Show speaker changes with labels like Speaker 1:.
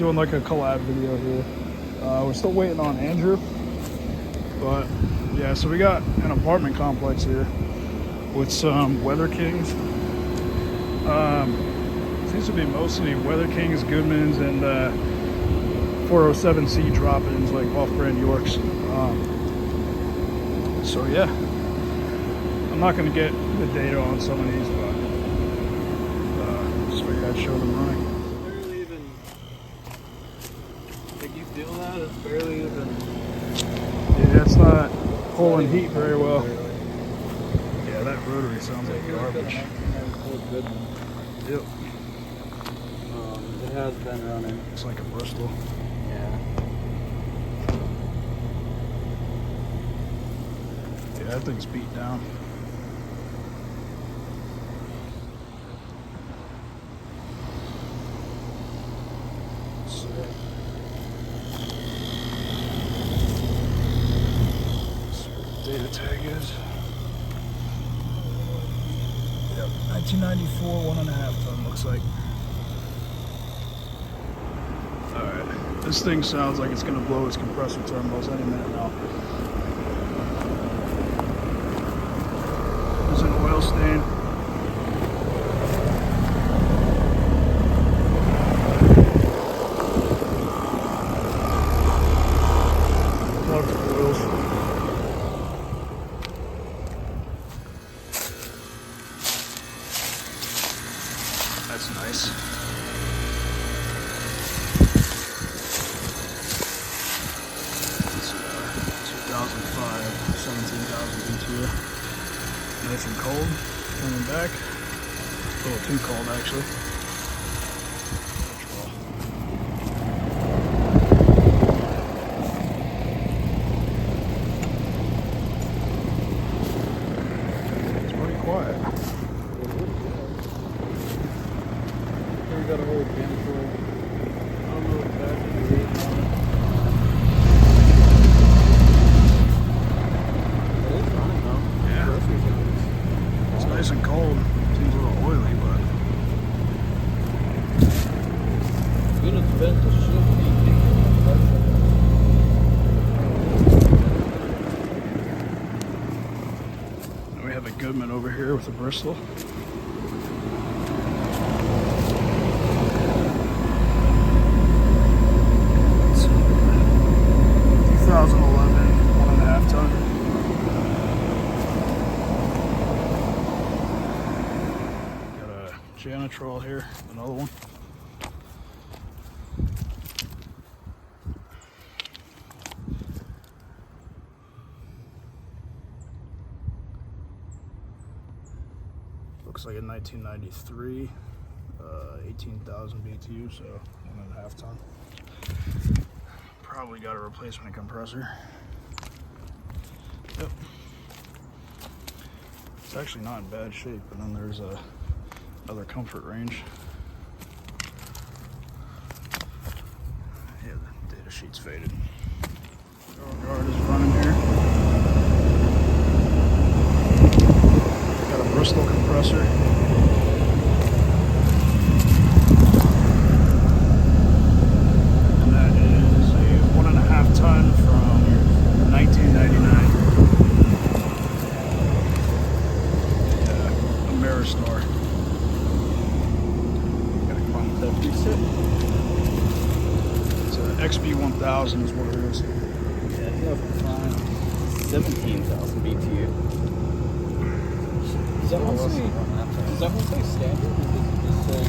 Speaker 1: doing like a collab video here. We're still waiting on Andrew, but yeah, so we got an apartment complex here with some Weather Kings. Seems to be mostly Weather Kings, Goodmans, and 407C drop-ins, like off-brand Yorks. So yeah, I'm not gonna get the data on some of these, but just figured I'd show them running.
Speaker 2: Barely even, like, you feel that? It's barely even.
Speaker 1: Yeah, it's not pulling heat very well. Yeah, that rotary sounds like garbage. Yep.
Speaker 2: It has been running.
Speaker 1: It's like a Bristol.
Speaker 2: Yeah.
Speaker 1: Yeah, that thing's beat down. So, data tag is. Yep, 1994, 1.5 ton looks like. Alright, this thing sounds like it's gonna blow its compressor terminals any minute now. There's an oil stain. Plugged oils. That's nice. It's 2005, 17,000 BTU. Nice and cold. Coming back. A little too cold, actually. It's pretty quiet.
Speaker 2: We got a whole handful. I don't know exactly the reason on it. It is running though.
Speaker 1: Yeah. It's nice and cold. Seems a little oily, but
Speaker 2: Unit's bent to shit.
Speaker 1: we have a Goodman over here with a Bristol. It's 2011, 1.5 ton. Got a Janitrol here, another one. Looks like a 1993, 18,000 BTU, so 1.5 ton. Probably got a replacement compressor. Yep. It's actually not in bad shape, and then there's another comfort range. Yeah, the data sheet's faded. Guard is running here. Got a Bristol compressor. And that is a 1.5 ton from 1999. Yeah, Ameristar. Got a Chrome 56. It's an XB1000 is what it is.
Speaker 2: Yeah, it's up fine. 17,000 BTU. Does that one say standard, or does it just say